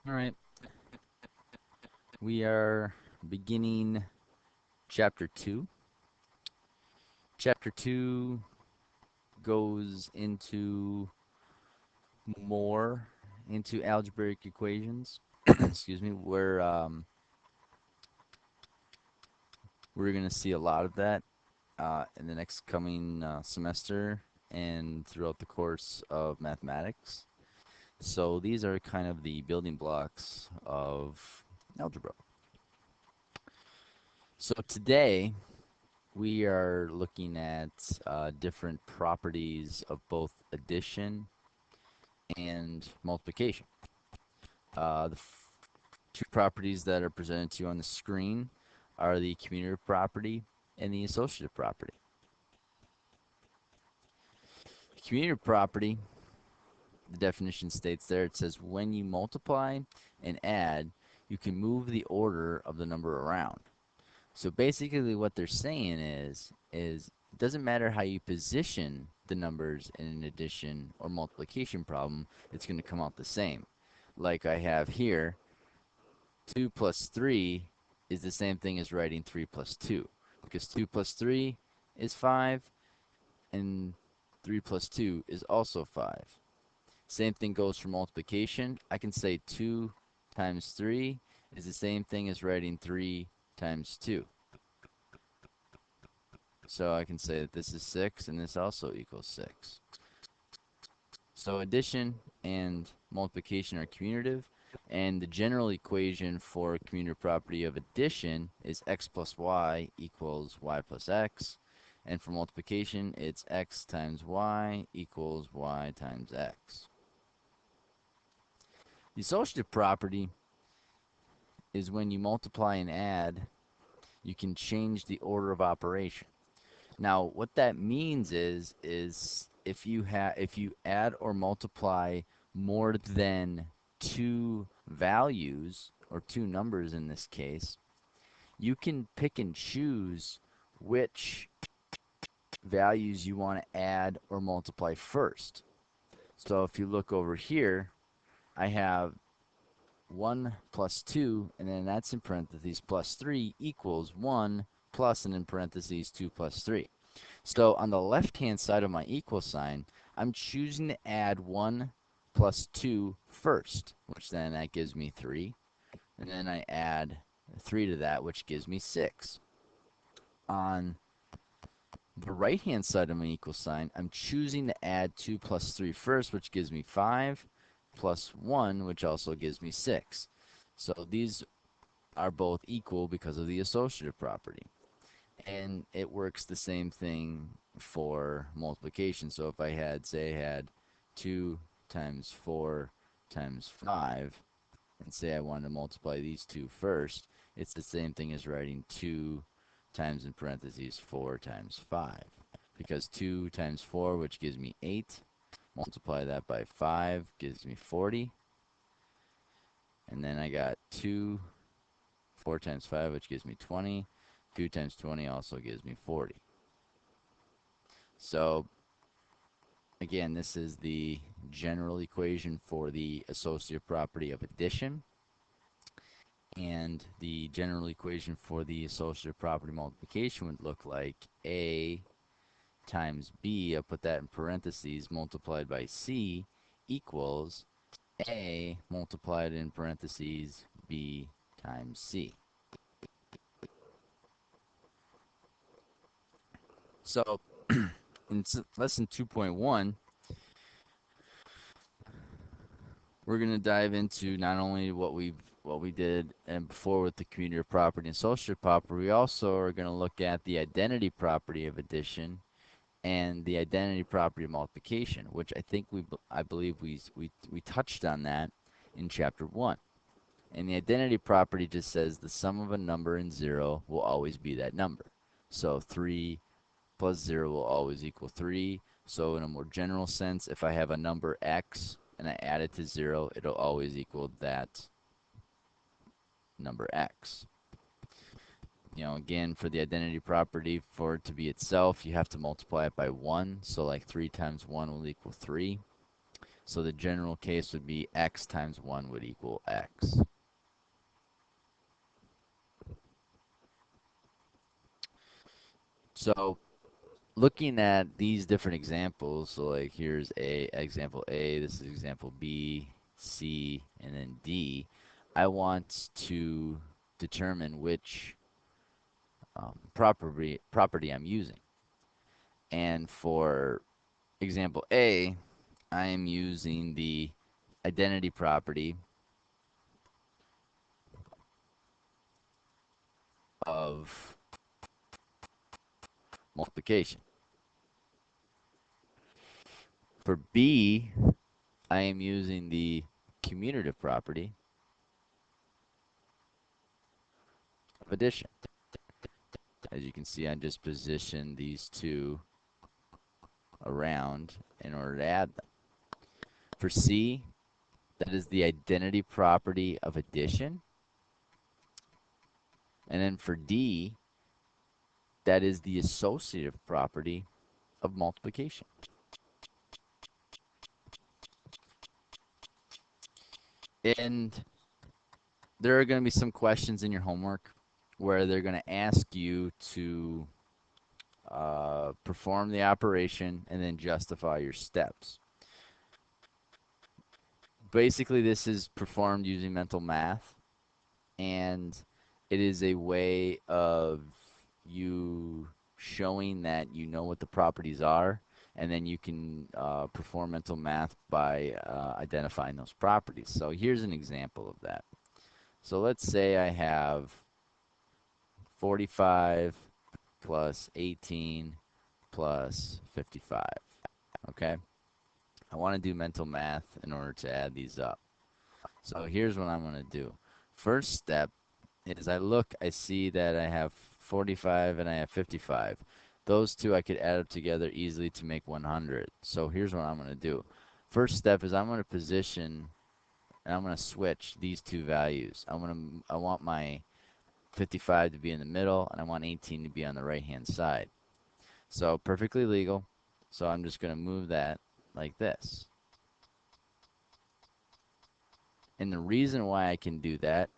All right, we are beginning chapter 2. Chapter 2 goes more into algebraic equations. Excuse me, where we're going to see a lot of that in the next coming semester and throughout the course of mathematics. So these are kind of the building blocks of algebra. So today we are looking at different properties of both addition and multiplication. The two properties that are presented to you on the screen are the commutative property and the associative property. The commutative property, the definition states there, it says when you multiply and add, you can move the order of the number around. So basically what they're saying is it doesn't matter how you position the numbers in an addition or multiplication problem, it's going to come out the same. Like I have here, 2 plus 3 is the same thing as writing 3 plus 2, because 2 plus 3 is 5, and 3 plus 2 is also 5. Same thing goes for multiplication. I can say 2 times 3 is the same thing as writing 3 times 2. So I can say that this is 6 and this also equals 6. So addition and multiplication are commutative, and the general equation for a commutative property of addition is x plus y equals y plus x, and for multiplication it's x times y equals y times x. The associative property is when you multiply and add, you can change the order of operation. Now, what that means is if you add or multiply more than two values, or two numbers in this case, you can pick and choose which values you want to add or multiply first. So if you look over here, I have 1 plus 2, and then that's in parentheses, plus 3 equals 1 plus, and in parentheses, 2 plus 3. So on the left-hand side of my equal sign, I'm choosing to add 1 plus 2 first, which then that gives me 3. And then I add 3 to that, which gives me 6. On the right-hand side of my equal sign, I'm choosing to add 2 plus 3 first, which gives me 5, plus 1, which also gives me 6. So these are both equal because of the associative property. And it works the same thing for multiplication. So if I had, say I had 2 times 4 times 5, and say I wanted to multiply these two first, it's the same thing as writing 2 times in parentheses 4 times 5. Because 2 times 4, which gives me 8, multiply that by 5, gives me 40. And then I got 4 times 5, which gives me 20. 2 times 20 also gives me 40. So again, this is the general equation for the associative property of addition. And the general equation for the associative property multiplication would look like A times B, I put that in parentheses, multiplied by C equals A multiplied in parentheses B times C. So in lesson 2.1, we're going to dive into not only what we did and before with the commutative property and associative property, we also are going to look at the identity property of addition and the identity property of multiplication, which I believe we touched on that in chapter 1. And the identity property just says the sum of a number and 0 will always be that number. So 3 plus 0 will always equal 3. So in a more general sense, if I have a number x and I add it to 0, it'll always equal that number x. Again, for the identity property, for it to be itself, you have to multiply it by 1. So like 3 times 1 will equal 3. So the general case would be x times 1 would equal x. So looking at these different examples, so like here's example A, this is example B, C, and then D. I want to determine which property I'm using. And for example A, I am using the identity property of multiplication. For B, I am using the commutative property of addition. As you can see, I just positioned these two around in order to add them. For C, that is the identity property of addition. And then for D, that is the associative property of multiplication. And there are going to be some questions in your homework where they're going to ask you to perform the operation and then justify your steps. Basically, this is performed using mental math, and it is a way of you showing that you know what the properties are, and then you can perform mental math by identifying those properties. So here's an example of that. So let's say I have 45 plus 18 plus 55, okay? I want to do mental math in order to add these up. So here's what I'm going to do. First step is I see that I have 45 and I have 55. Those two I could add up together easily to make 100. So here's what I'm going to do. First step is I'm going to position and I'm going to switch these two values. I want my 55 to be in the middle and I want 18 to be on the right hand side. So perfectly legal. So I'm just going to move that like this. And the reason why I can do that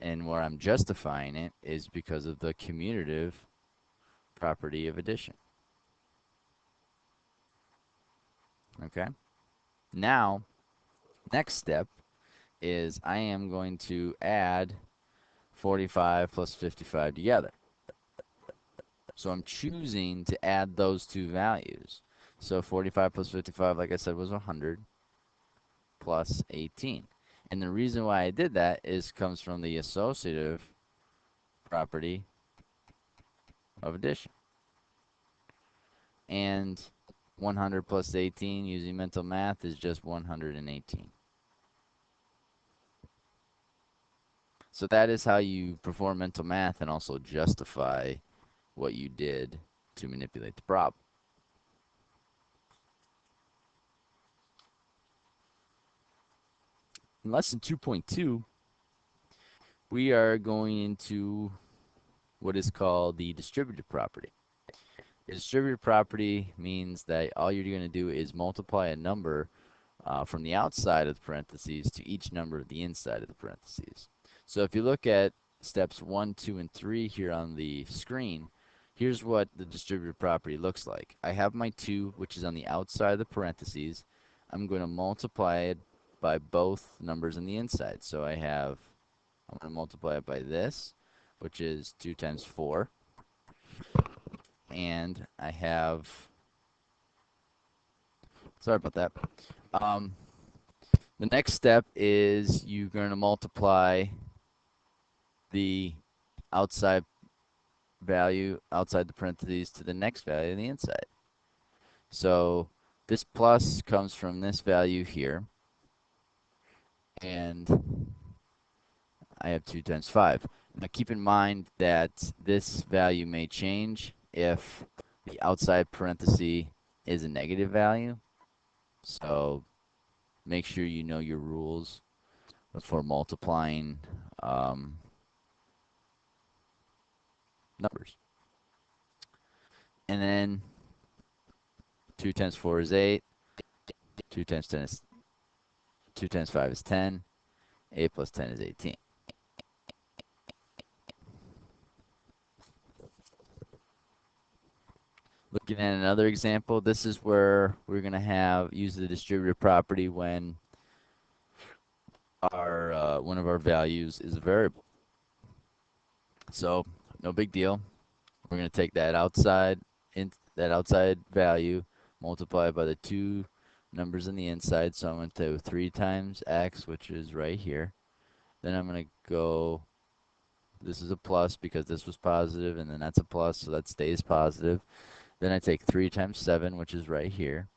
and where I'm justifying it is because of the commutative property of addition. Okay. Now, next step is I am going to add 45 plus 55 together. So I'm choosing to add those two values. So 45 plus 55, like I said, was 100 plus 18. And the reason why I did that comes from the associative property of addition. And 100 plus 18 using mental math is just 118. So that is how you perform mental math and also justify what you did to manipulate the problem. In lesson 2.2, we are going into what is called the distributive property. The distributive property means that all you're going to do is multiply a number from the outside of the parentheses to each number of the inside of the parentheses. So if you look at steps 1, 2, and 3 here on the screen, here's what the distributive property looks like. I have my 2, which is on the outside of the parentheses. I'm going to multiply it by both numbers on the inside. So I'm going to multiply it by this, which is 2 times 4. And I have, sorry about that. The next step is you're going to multiply the outside value outside the parentheses to the next value on the inside. So this plus comes from this value here, and I have 2 times 5. Now keep in mind that this value may change if the outside parenthesis is a negative value. So make sure you know your rules for multiplying numbers. And then 2 times 4 is 8. 2 times 10 is 2 times 5 is 10. 8 plus 10 is 18. Looking at another example, this is where we're going to use the distributive property when our one of our values is a variable. So no big deal. We're going to take that outside value, multiply it by the two numbers on the inside. So I'm going to do 3 times x, which is right here. Then I'm going to go, this is a plus because this was positive, and then that's a plus, so that stays positive. Then I take 3 times 7, which is right here.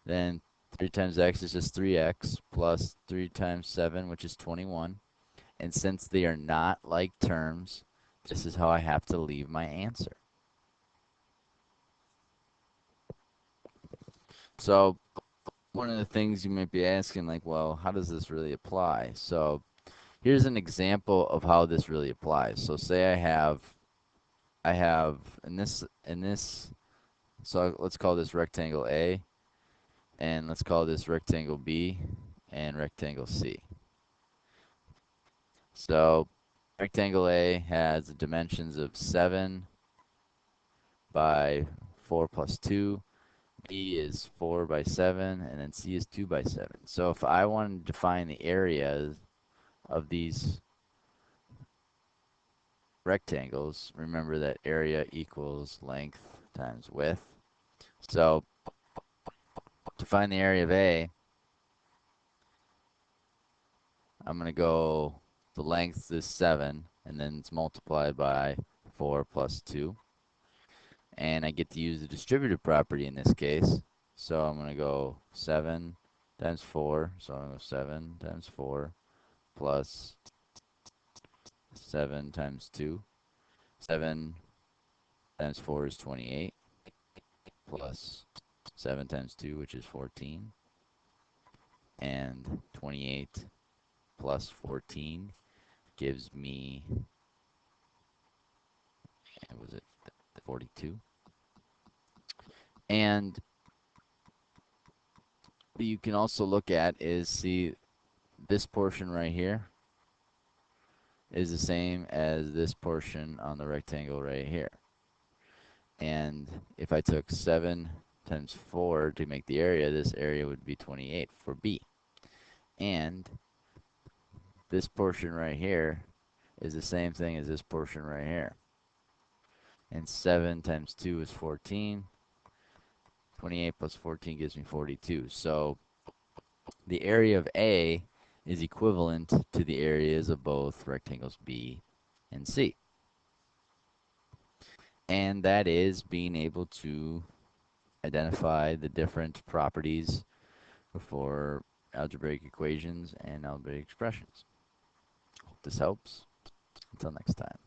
Then 3 times x is just 3x plus 3 times 7, which is 21. And since they are not like terms, this is how I have to leave my answer. So one of the things you might be asking, like, well, how does this really apply? So here's an example of how this really applies. So say I have in this, so let's call this rectangle A, and let's call this rectangle B and rectangle C. So rectangle A has the dimensions of 7 by 4 plus 2. B is 4 by 7, and then C is 2 by 7. So if I wanted to find the areas of these rectangles, remember that area equals length times width. So to find the area of A, I'm going to go, the length is 7, and then it's multiplied by 4 plus 2. And I get to use the distributive property in this case. So I'm going to go 7 times 4. So I'm going to go 7 times 4 plus 7 times 2. 7 times 4 is 28 plus 7 times 2, which is 14. And 28 plus 14 gives me, what was it, 42. And what you can also look at is, see, this portion right here is the same as this portion on the rectangle right here. And if I took 7 times 4 to make the area, this area would be 28 for B. And this portion right here is the same thing as this portion right here. And 7 times 2 is 14. 28 plus 14 gives me 42. So the area of A is equivalent to the areas of both rectangles B and C. And that is being able to identify the different properties for algebraic equations and algebraic expressions. Hope this helps. Until next time.